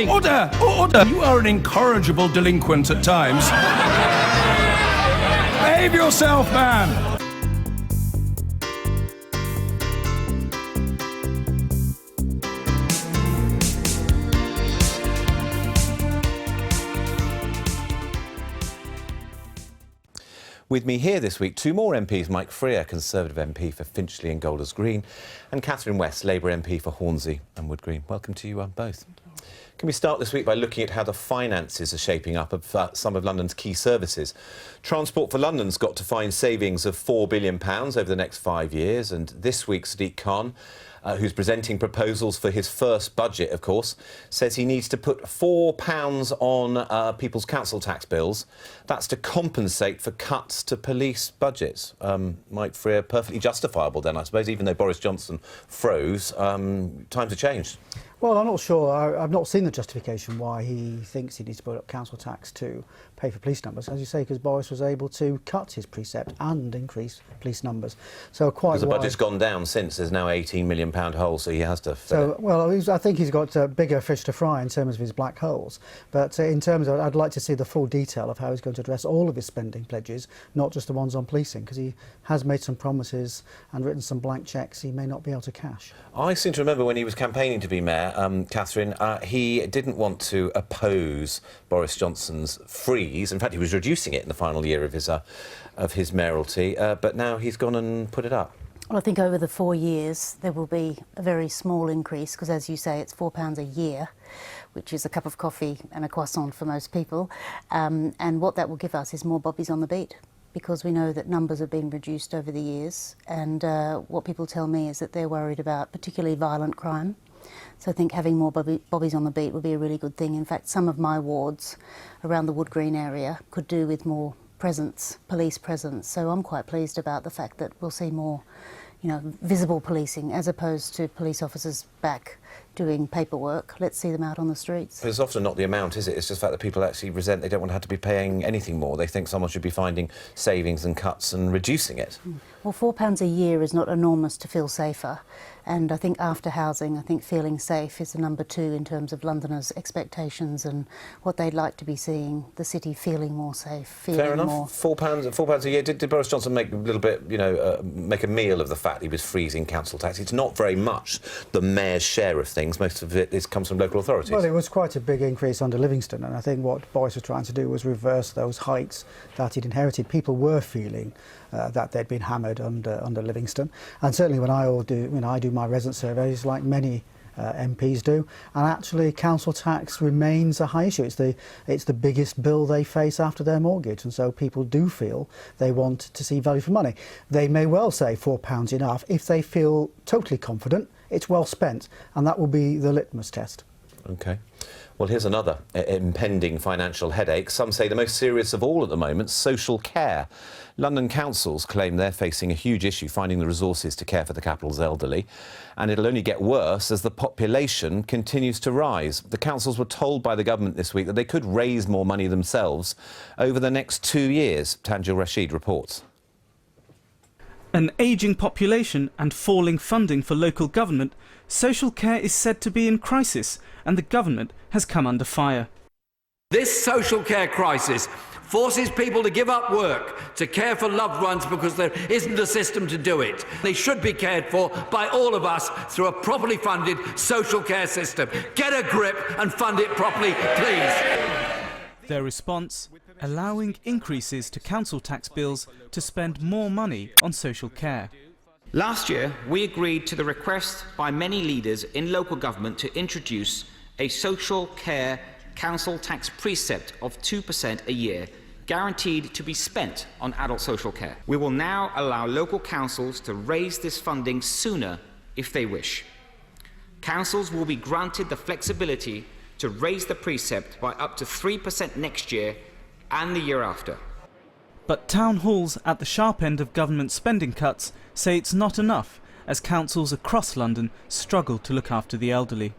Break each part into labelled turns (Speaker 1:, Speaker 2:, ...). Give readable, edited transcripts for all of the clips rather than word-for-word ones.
Speaker 1: Order! Order! You are an incorrigible delinquent at times. Behave yourself, man!
Speaker 2: With me here this week, two more MPs, Mike Freer, Conservative MP for Finchley and Golders Green, and Catherine West, Labour MP for Hornsey and Wood Green. Welcome to you both. Can we start this week by looking at how the finances are shaping up of some of London's key services? Transport for London's got to find savings of £4 billion over the next 5 years, and this week Sadiq Khan, who's presenting proposals for his first budget, of course, says he needs to put £4 on people's council tax bills. That's to compensate for cuts to police budgets. Mike Freer, perfectly justifiable then, I suppose, even though Boris Johnson froze. Times have changed.
Speaker 3: Well, I'm not sure. I've not seen the justification why he thinks he needs to put up council tax to pay for police numbers. As you say, because Boris was able to cut his precept and increase police numbers. So quite
Speaker 2: because the budget's gone down since. There's now £18 million hole, so he has to fill it.
Speaker 3: Well, I think he's got bigger fish to fry in terms of his black holes. But in terms of, I'd like to see the full detail of how he's going to address all of his spending pledges, not just the ones on policing, because he has made some promises and written some blank cheques he may not be able to cash.
Speaker 2: I seem to remember when he was campaigning to be mayor, Catherine, he didn't want to oppose Boris Johnson's freeze. In fact, he was reducing it in the final year of his mayoralty, but now he's gone and put it up.
Speaker 4: Well, I think over the 4 years there will be a very small increase because, as you say, it's £4 a year, which is a cup of coffee and a croissant for most people. And what that will give us is more bobbies on the beat, because we know that numbers have been reduced over the years. And what people tell me is that they're worried about particularly violent crime. So I think having more bobbies on the beat would be a really good thing. In fact, some of my wards around the Wood Green area could do with more presence, police presence. So I'm quite pleased about the fact that we'll see more, visible policing as opposed to police officers back doing paperwork. Let's see them out on the streets.
Speaker 2: But it's often not the amount, is it? It's just the fact that people actually resent. They don't want to have to be paying anything more. They think someone should be finding savings and cuts and reducing it.
Speaker 4: Well, £4 a year is not enormous to feel safer. And I think after housing, I think feeling safe is the number 2 in terms of Londoners' expectations and what they'd like to be seeing the city feeling more safe, feeling
Speaker 2: Fair enough.
Speaker 4: more.
Speaker 2: £4 a year. Did Boris Johnson make a little bit, make a meal of the fact he was freezing council tax? It's not very much the mayor's share of things. Most of it comes from local authorities.
Speaker 3: Well, it was quite a big increase under Livingston, and I think what Boris was trying to do was reverse those hikes that he'd inherited. People were feeling that they'd been hammered under Livingston, and certainly when I do my resident surveys, like many MPs do, and actually council tax remains a high issue. It's the biggest bill they face after their mortgage, and so people do feel they want to see value for money. They may well say £4 enough if they feel totally confident it's well spent, and that will be the litmus test.
Speaker 2: OK. Well, here's another impending financial headache. Some say the most serious of all at the moment, social care. London councils claim they're facing a huge issue finding the resources to care for the capital's elderly, and it'll only get worse as the population continues to rise. The councils were told by the government this week that they could raise more money themselves over the next 2 years. Tanjil Rashid reports.
Speaker 5: An ageing population and falling funding for local government, social care is said to be in crisis, and the government has come under fire.
Speaker 6: This social care crisis forces people to give up work to care for loved ones because there isn't a system to do it. They should be cared for by all of us through a properly funded social care system. Get a grip and fund it properly, please.
Speaker 5: Their response, allowing increases to council tax bills to spend more money on social care.
Speaker 7: Last year, we agreed to the request by many leaders in local government to introduce a social care council tax precept of 2% a year, guaranteed to be spent on adult social care. We will now allow local councils to raise this funding sooner if they wish. Councils will be granted the flexibility to raise the precept by up to 3% next year and the year after.
Speaker 5: But town halls at the sharp end of government spending cuts say it's not enough, as councils across London struggle to look after the elderly.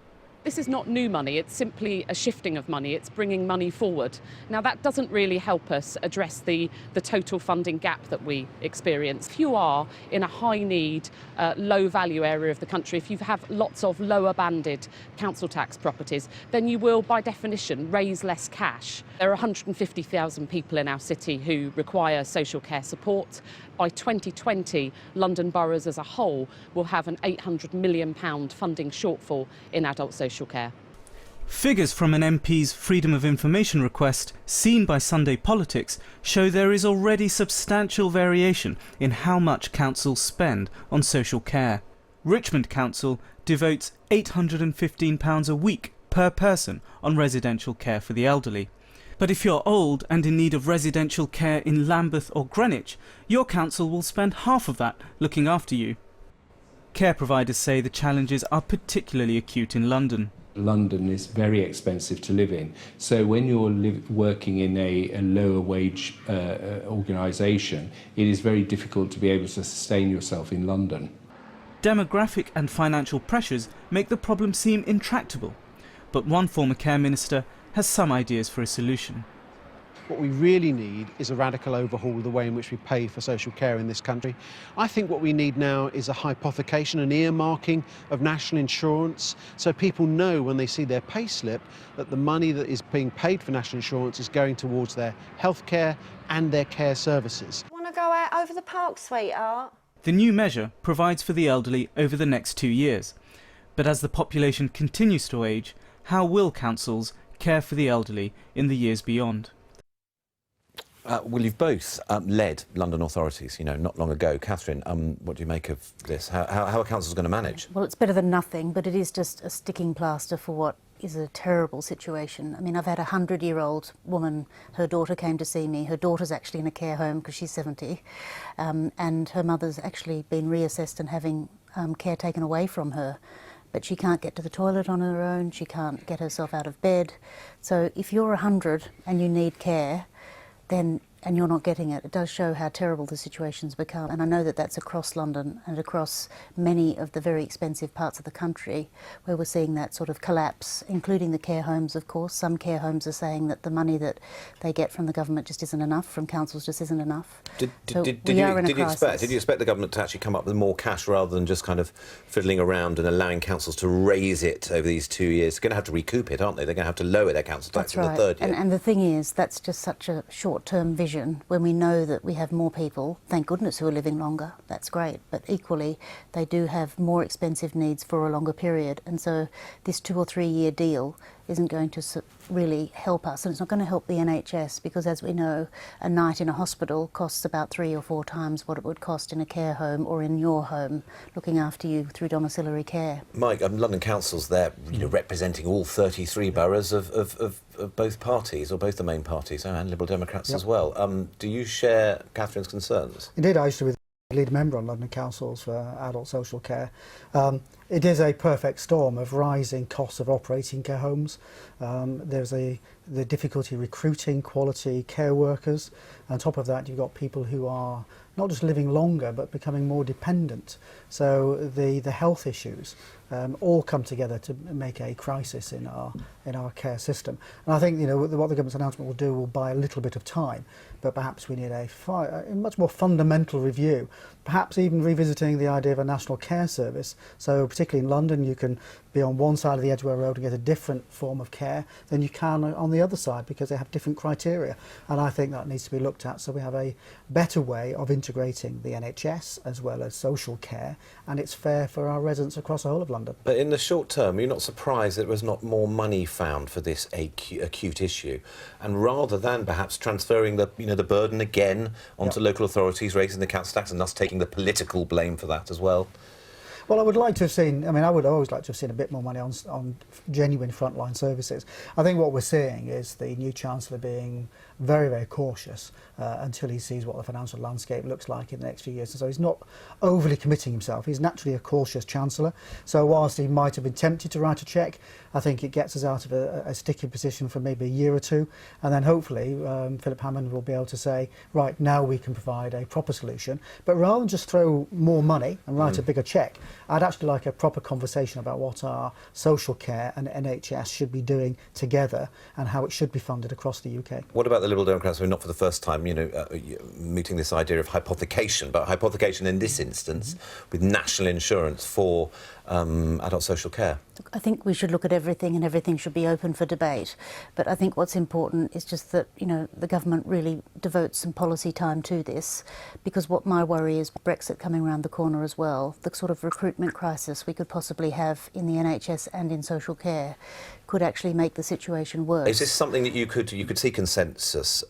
Speaker 8: This is not new money, it's simply a shifting of money, it's bringing money forward. Now that doesn't really help us address the total funding gap that we experience. If you are in a high need, low value area of the country, if you have lots of lower banded council tax properties, then you will by definition raise less cash. There are 150,000 people in our city who require social care support. By 2020, London boroughs as a whole will have an £800 million funding shortfall in adult social care.
Speaker 5: Figures from an MP's Freedom of Information request seen by Sunday Politics show there is already substantial variation in how much councils spend on social care. Richmond Council devotes £815 a week per person on residential care for the elderly. But if you're old and in need of residential care in Lambeth or Greenwich, your council will spend half of that looking after you. Care providers say the challenges are particularly acute in London.
Speaker 9: London is very expensive to live in. So when you're working in a lower wage organisation, it is very difficult to be able to sustain yourself in London.
Speaker 5: Demographic and financial pressures make the problem seem intractable. But one former care minister has some ideas for a solution.
Speaker 10: What we really need is a radical overhaul of the way in which we pay for social care in this country. I think what we need now is a hypothecation, an earmarking of national insurance, so people know when they see their pay slip that the money that is being paid for national insurance is going towards their health care and their care services.
Speaker 11: Want to go out over the park, sweetheart?
Speaker 5: The new measure provides for the elderly over the next 2 years. But as the population continues to age, how will councils care for the elderly in the years beyond?
Speaker 2: Well, you've both led London authorities, not long ago. Catherine, what do you make of this? How are councils going to manage?
Speaker 4: Well, it's better than nothing, but it is just a sticking plaster for what is a terrible situation. I mean, I've had a 100-year-old woman, her daughter came to see me. Her daughter's actually in a care home because she's 70, and her mother's actually been reassessed and having care taken away from her. But she can't get to the toilet on her own, she can't get herself out of bed. So if you're 100 and you need care, then and you're not getting it, it does show how terrible the situation's become. And I know that that's across London and across many of the very expensive parts of the country where we're seeing that sort of collapse, including the care homes, of course. Some care homes are saying that the money that they get from the government just isn't enough, from councils just isn't enough.
Speaker 2: Did you expect the government to actually come up with more cash rather than just kind of fiddling around and allowing councils to raise it over these 2 years? They're going to have to recoup it, aren't they? They're going to have to lower their council tax in the third year.
Speaker 4: And the thing is, that's just such a short-term vision when we know that we have more people, thank goodness, who are living longer. That's great. But equally, they do have more expensive needs for a longer period. And so this 2 or 3 year deal isn't going to really help us. And it's not going to help the NHS because, as we know, a night in a hospital costs about 3 or 4 times what it would cost in a care home or in your home, looking after you through domiciliary care.
Speaker 2: Mike, London Council's there, representing all 33 boroughs of both parties, or both the main parties, and Liberal Democrats as well. Do you share Catherine's concerns?
Speaker 3: Indeed, I used to be the lead member on London Councils for adult social care. It is a perfect storm of rising costs of operating care homes. There's the difficulty recruiting quality care workers. On top of that, you've got people who are not just living longer, but becoming more dependent. So the health issues all come together to make a crisis in our care system. And I think what the government's announcement will do will buy a little bit of time, but perhaps we need a much more fundamental review, perhaps even revisiting the idea of a national care service. So particularly in London, you can be on one side of the Edgware Road and get a different form of care than you can on the other side because they have different criteria. And I think that needs to be looked at so we have a better way of integrating the NHS as well as social care, and it's fair for our residents across the whole of London.
Speaker 2: But in the short term, you're not surprised that there was not more money found for this acute issue, and rather than perhaps transferring the burden again onto local authorities, raising the council tax and thus taking the political blame for that as well?
Speaker 3: Well, I would like to have seen, I would always like to have seen a bit more money on genuine frontline services. I think what we're seeing is the new Chancellor being very, very cautious until he sees what the financial landscape looks like in the next few years. And so he's not overly committing himself. He's naturally a cautious Chancellor. So whilst he might have been tempted to write a cheque, I think it gets us out of a sticky position for maybe a year or two. And then hopefully Philip Hammond will be able to say, right, now we can provide a proper solution. But rather than just throw more money and write a bigger cheque, I'd actually like a proper conversation about what our social care and NHS should be doing together and how it should be funded across the UK.
Speaker 2: What about the Liberal Democrats who are not for the first time, mooting this idea of hypothecation, but hypothecation in this instance with national insurance for adult social care?
Speaker 4: I think we should look at everything, and everything should be open for debate. But I think what's important is just that, the government really devotes some policy time to this, because what my worry is Brexit coming around the corner as well. The sort of recruitment crisis we could possibly have in the NHS and in social care could actually make the situation worse.
Speaker 2: Is this something that you could see consensus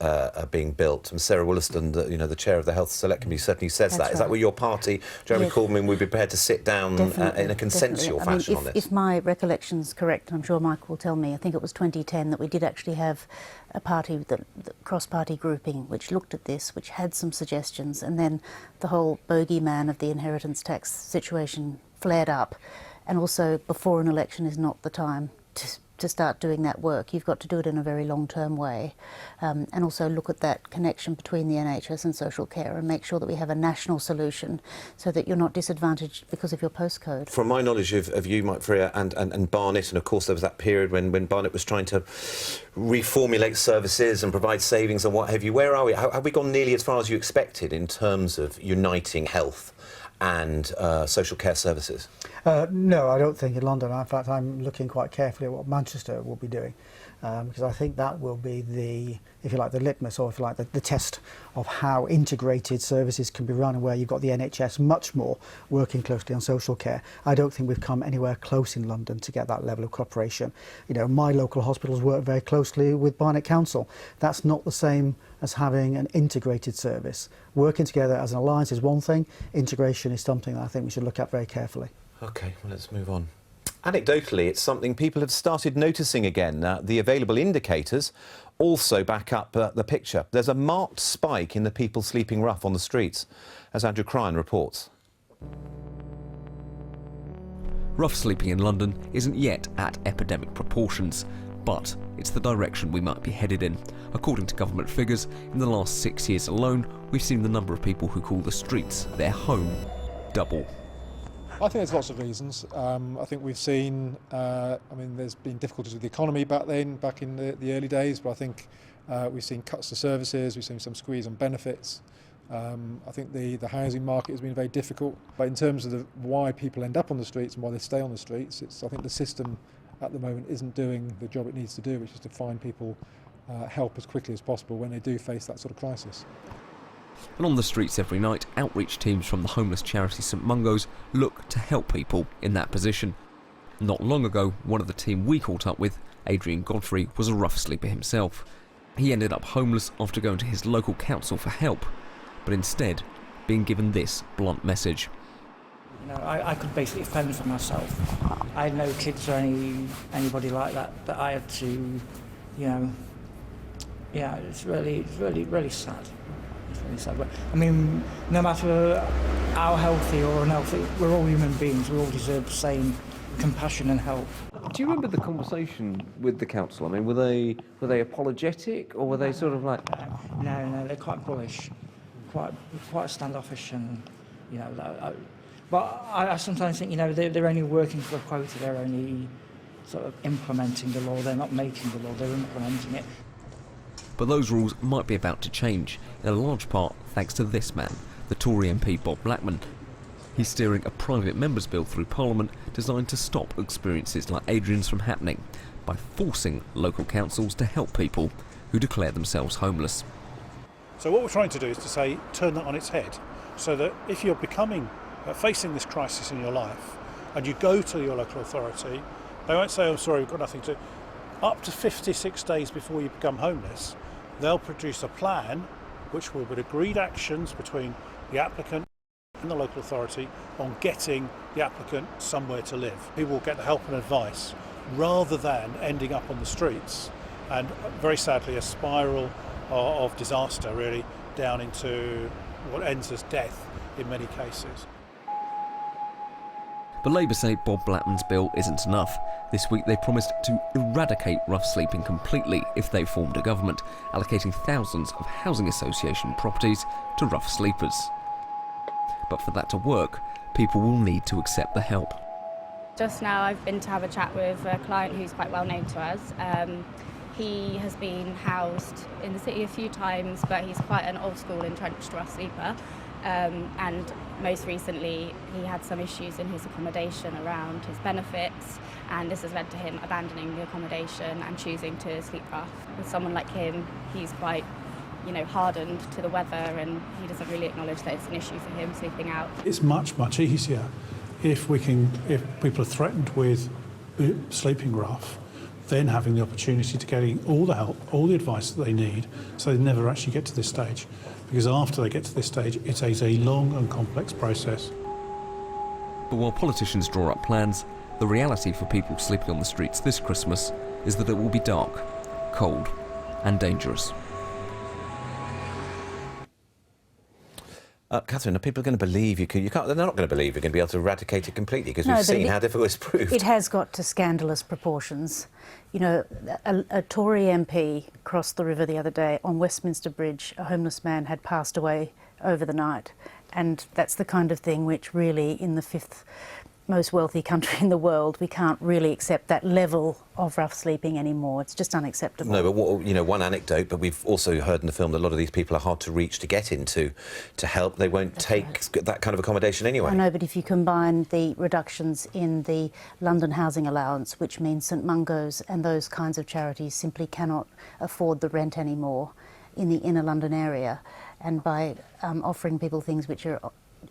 Speaker 2: being built? And Sarah Wollaston, the chair of the Health Select Committee, certainly says that.
Speaker 4: That's
Speaker 2: Is that
Speaker 4: right.
Speaker 2: where your party, Jeremy Corbyn, would be prepared to sit down in a consensual fashion on this?
Speaker 4: If my recollection's correct, and I'm sure Mike will tell me, I think it was 2010 that we did actually have a party, the cross-party grouping, which looked at this, which had some suggestions, and then the whole bogeyman of the inheritance tax situation flared up. And also, before an election is not the time to start doing that work. You've got to do it in a very long-term way, and also look at that connection between the NHS and social care and make sure that we have a national solution so that you're not disadvantaged because of your postcode.
Speaker 2: From my knowledge of you, Mike Freer, and Barnett, and of course there was that period when Barnett was trying to reformulate services and provide savings and what have you, where are we? Have we gone nearly as far as you expected in terms of uniting health and social care services?
Speaker 3: No, I don't think in London. In fact, I'm looking quite carefully at what Manchester will be doing, because I think that will be the, if you like, the litmus, or if you like, the test of how integrated services can be run, and where you've got the NHS much more working closely on social care. I don't think we've come anywhere close in London to get that level of cooperation. My local hospitals work very closely with Barnet Council. That's not the same as having an integrated service. Working together as an alliance is one thing. Integration is something that I think we should look at very carefully.
Speaker 2: OK, well, let's move on. Anecdotally, it's something people have started noticing again. The available indicators also back up the picture. There's a marked spike in the people sleeping rough on the streets, as Andrew Cryan reports.
Speaker 12: Rough sleeping in London isn't yet at epidemic proportions, but it's the direction we might be headed in. According to government figures, in the last 6 years alone, we've seen the number of people who call the streets their home double.
Speaker 13: I think there's lots of reasons. I think we've seen, there's been difficulties with the economy back in the early days, but I think we've seen cuts to services, we've seen some squeeze on benefits. I think the housing market has been very difficult. But in terms of why people end up on the streets and why they stay on the streets, I think the system at the moment isn't doing the job it needs to do, which is to find people help as quickly as possible when they do face that sort of crisis.
Speaker 12: And on the streets every night, outreach teams from the homeless charity St Mungo's look to help people in that position. Not long ago, one of the team we caught up with, Adrian Godfrey, was a rough sleeper himself. He ended up homeless after going to his local council for help, but instead being given this blunt message.
Speaker 14: I could basically fend for myself. I had no kids or anybody like that I had to, it's really sad. It's really sad. But, no matter how healthy or unhealthy, we're all human beings. We all deserve the same compassion and help.
Speaker 15: Do you remember the conversation with the council? Were they apologetic, or were they sort of like?
Speaker 14: No, they're quite bullish, quite standoffish, and But I sometimes think they're only working for a quota. They're only sort of implementing the law. They're not making the law. They're implementing it.
Speaker 12: But those rules might be about to change, in a large part thanks to this man, the Tory MP Bob Blackman. He's steering a private member's bill through Parliament designed to stop experiences like Adrian's from happening by forcing local councils to help people who declare themselves homeless.
Speaker 16: So what we're trying to do is to say, turn that on its head, so that if you're facing this crisis in your life and you go to your local authority, they won't say, oh, sorry, we've got nothing to do. Up to 56 days before you become homeless, they'll produce a plan which will be agreed actions between the applicant and the local authority on getting the applicant somewhere to live. People will get the help and advice rather than ending up on the streets and, very sadly, a spiral of disaster really down into what ends as death in many cases.
Speaker 12: But Labour say Bob Blackman's bill isn't enough. This week they promised to eradicate rough sleeping completely if they formed a government, allocating thousands of housing association properties to rough sleepers. But for that to work, people will need to accept the help.
Speaker 17: Just now I've been to have a chat with a client who's quite well known to us. He has been housed in the city a few times, but he's quite an old school entrenched rough sleeper. And most recently he had some issues in his accommodation around his benefits, and this has led to him abandoning the accommodation and choosing to sleep rough. With someone like him, he's quite hardened to the weather, and he doesn't really acknowledge that it's an issue for him sleeping out.
Speaker 16: It's much easier if people are threatened with sleeping rough, then having the opportunity to getting all the help, all the advice that they need, so they never actually get to this stage. Because after they get to this stage, it's a long and complex process.
Speaker 12: But while politicians draw up plans, the reality for people sleeping on the streets this Christmas is that it will be dark, cold, and dangerous.
Speaker 2: Catherine, are people going to believe you? They're not going to believe you're going to be able to eradicate it completely, because we've seen how difficult it's proved.
Speaker 4: It has got to scandalous proportions. A Tory MP crossed the river the other day on Westminster Bridge. A homeless man had passed away over the night, and that's the kind of thing which really, in the fifth most wealthy country in the world, we can't really accept that level of rough sleeping anymore. It's just unacceptable.
Speaker 2: No, but one anecdote, but we've also heard in the film that a lot of these people are hard to reach to get into to help. They won't take that kind of accommodation anyway.
Speaker 4: I know, but if you combine the reductions in the London housing allowance, which means St Mungo's and those kinds of charities simply cannot afford the rent anymore in the inner London area, and by offering people things which are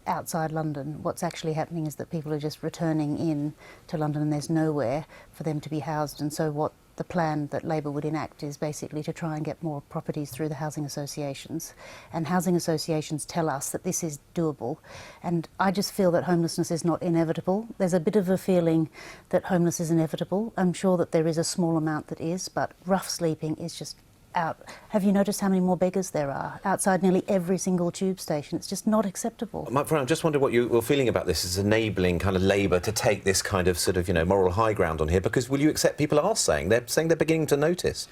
Speaker 4: outside London, what's actually happening is that people are just returning in to London, and there's nowhere for them to be housed. And so what the plan that Labor would enact is basically to try and get more properties through the housing associations. And housing associations tell us that this is doable. And I just feel that homelessness is not inevitable. There's a bit of a feeling that homelessness is inevitable. I'm sure that there is a small amount that is, but rough sleeping is just out. Have you noticed how many more beggars there are outside nearly every single tube station? It's just not acceptable.
Speaker 2: Mike Brown, I just wonder what you were feeling about this as enabling kind of Labour to take this kind of moral high ground on here, because will you accept people are saying they're beginning to notice?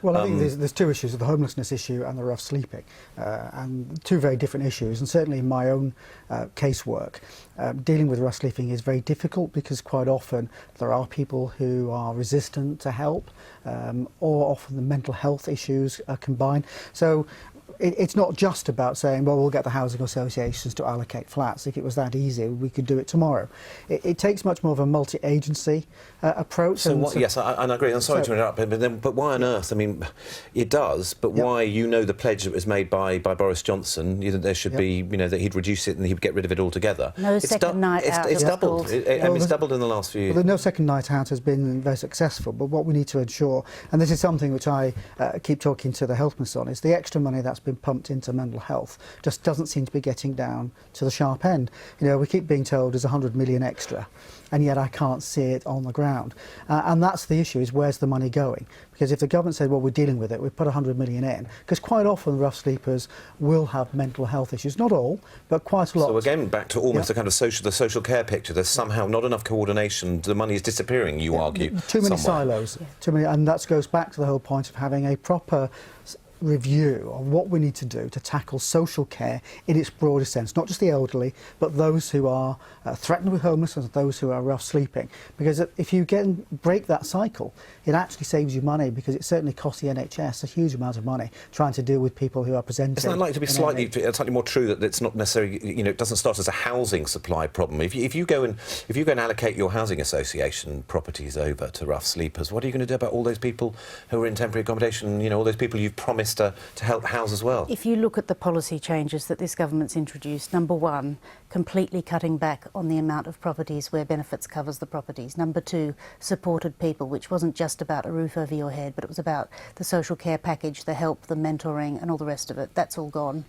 Speaker 3: Well, I think there's two issues, the homelessness issue and the rough sleeping, and two very different issues. And certainly in my own casework, dealing with rough sleeping is very difficult, because quite often there are people who are resistant to help, or often the mental health issues are combined. So it's not just about saying, well, we'll get the housing associations to allocate flats. If it was that easy, we could do it tomorrow. It takes much more of a multi-agency approach.
Speaker 2: So yes, I agree. I'm sorry to interrupt, but why on earth? I mean, it does, but why? The pledge that was made by Boris Johnson, that there should be, that he'd reduce it and he'd get rid of it altogether.
Speaker 4: No second night out.
Speaker 2: It's doubled. It's doubled in the last few years.
Speaker 3: Well, the no second night out has been very successful, but what we need to ensure, and this is something which I keep talking to the health minister on, is the extra money that's been pumped into mental health just doesn't seem to be getting down to the sharp end. We keep being told there's 100 million extra, and yet I can't see it on the ground. And that's the issue, is where's the money going? Because if the government said, well, we're dealing with it, we put 100 million in, because quite often rough sleepers will have mental health issues. Not all, but quite a lot.
Speaker 2: So again, back to almost the kind of social care picture. There's somehow not enough coordination. The money is disappearing, you argue.
Speaker 3: Too many
Speaker 2: somewhere.
Speaker 3: silos. Too many, and that goes back to the whole point of having a proper review of what we need to do to tackle social care in its broader sense, not just the elderly, but those who are threatened with homelessness, those who are rough sleeping. Because if you break that cycle, it actually saves you money, because it certainly costs the NHS a huge amount of money trying to deal with people who are presenting.
Speaker 2: Isn't that likely to be slightly more true, that it's not necessarily, it doesn't start as a housing supply problem? If you go and allocate your housing association properties over to rough sleepers, what are you going to do about all those people who are in temporary accommodation? All those people you've promised to help house as well?
Speaker 4: If you look at the policy changes that this government's introduced, number one, completely cutting back on the amount of properties where benefits covers the properties. Number two, supported people, which wasn't just about a roof over your head, but it was about the social care package, the help, the mentoring and all the rest of it. That's all gone.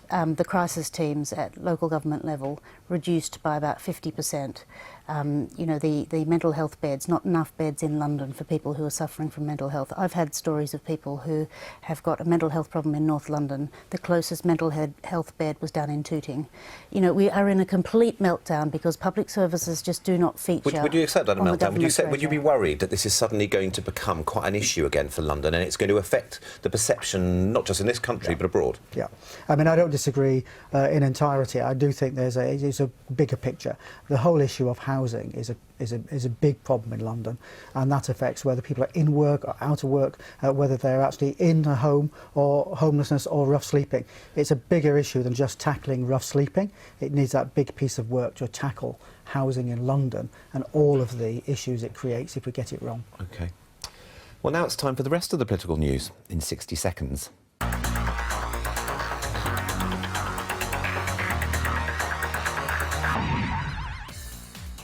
Speaker 4: The crisis teams at local government level reduced by about 50%. you know, the mental health beds, not enough beds in London for people who are suffering from mental health. I've had stories of people who have got a mental health problem in North London. The closest mental health bed was down in Tooting. You know, we are in a complete meltdown because public services just do not feature.
Speaker 2: Would you accept that, a
Speaker 4: on the
Speaker 2: meltdown? Would you be
Speaker 4: radar.
Speaker 2: worried that this is suddenly going to become quite an issue again for London, and it's going to affect the perception not just in this country but abroad?
Speaker 3: Yeah, I mean, I don't disagree in entirety. I do think there's a bigger picture. The whole issue of housing is a big problem in London, and that affects whether people are in work or out of work, whether they're actually in a home or homelessness or rough sleeping. It's a bigger issue than just tackling rough sleeping. It needs that big piece of work to tackle housing in London and all of the issues it creates if we get it wrong.
Speaker 2: OK. Well, now it's time for the rest of the political news in 60 seconds.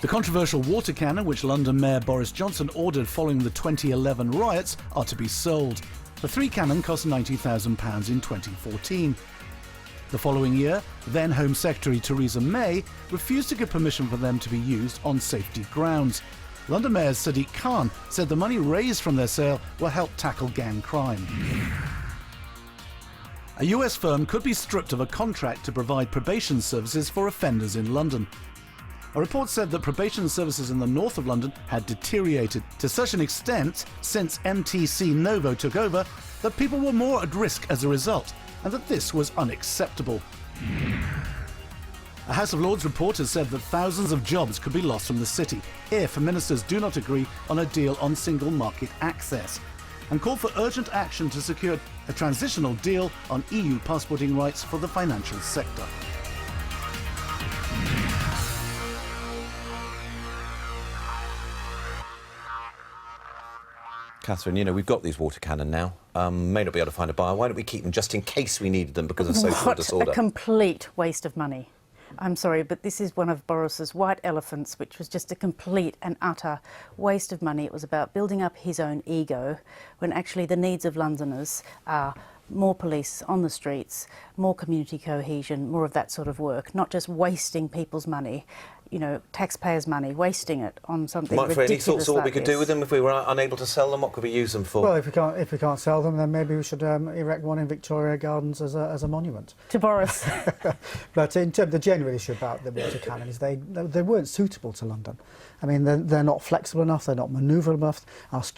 Speaker 1: The controversial water cannon, which London Mayor Boris Johnson ordered following the 2011 riots, are to be sold. The 3 cannon cost £90,000 in 2014. The following year, then Home Secretary Theresa May refused to give permission for them to be used on safety grounds. London Mayor Sadiq Khan said the money raised from their sale will help tackle gang crime. A US firm could be stripped of a contract to provide probation services for offenders in London. A report said that probation services in the north of London had deteriorated to such an extent since MTC Novo took over that people were more at risk as a result, and that this was unacceptable. A House of Lords report has said that thousands of jobs could be lost from the city if ministers do not agree on a deal on single market access, and called for urgent action to secure a transitional deal on EU passporting rights for the financial sector.
Speaker 2: Catherine, you know, we've got these water cannon now. May not be able to find a buyer. Why don't we keep them just in case we needed them because of social disorder?
Speaker 4: What a complete waste of money. I'm sorry, but this is one of Boris's white elephants, which was just a complete and utter waste of money. It was about building up his own ego, when actually the needs of Londoners are more police on the streets, more community cohesion, more of that sort of work, not just wasting people's money, you know, taxpayers' money, wasting it on something
Speaker 2: Mike, for
Speaker 4: ridiculous
Speaker 2: any thoughts on what
Speaker 4: like
Speaker 2: we could
Speaker 4: this.
Speaker 2: do with them if we were unable to sell them? What could we use them for?
Speaker 3: Well, if we can't sell them, then maybe we should erect one in Victoria Gardens as a monument.
Speaker 4: To Boris.
Speaker 3: But in terms of the general issue about the water cannons, they weren't suitable to London. I mean, they're not flexible enough, they're not manoeuvrable enough.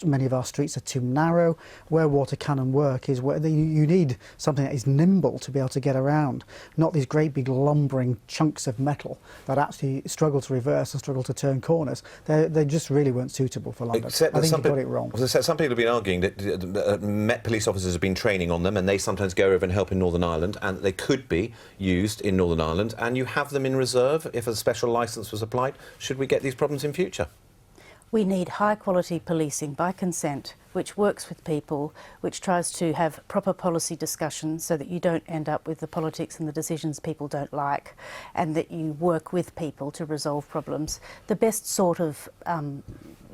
Speaker 3: Many of our streets are too narrow. Where water cannon work is where you need something that is nimble to be able to get around, not these great big lumbering chunks of metal that actually struggle to reverse and struggle to turn corners. They just really weren't suitable for London.
Speaker 2: Except
Speaker 3: I
Speaker 2: that
Speaker 3: think you got it wrong.
Speaker 2: Some people have been arguing that Met police officers have been training on them, and they sometimes go over and help in Northern Ireland, and they could be used in Northern Ireland, and you have them in reserve if a special licence was applied. Should we get these problems in future?
Speaker 4: We need high-quality policing by consent, which works with people, which tries to have proper policy discussions so that you don't end up with the politics and the decisions people don't like, and that you work with people to resolve problems. The best sort of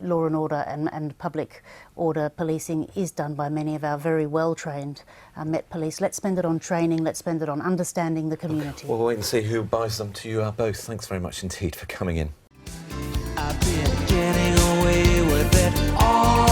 Speaker 4: law and order and public order policing is done by many of our very well-trained Met police. Let's spend it on training, let's spend it on understanding the community.
Speaker 2: We'll wait and see who buys them. To you both, thanks very much indeed for coming in.
Speaker 18: I've been getting away with it all.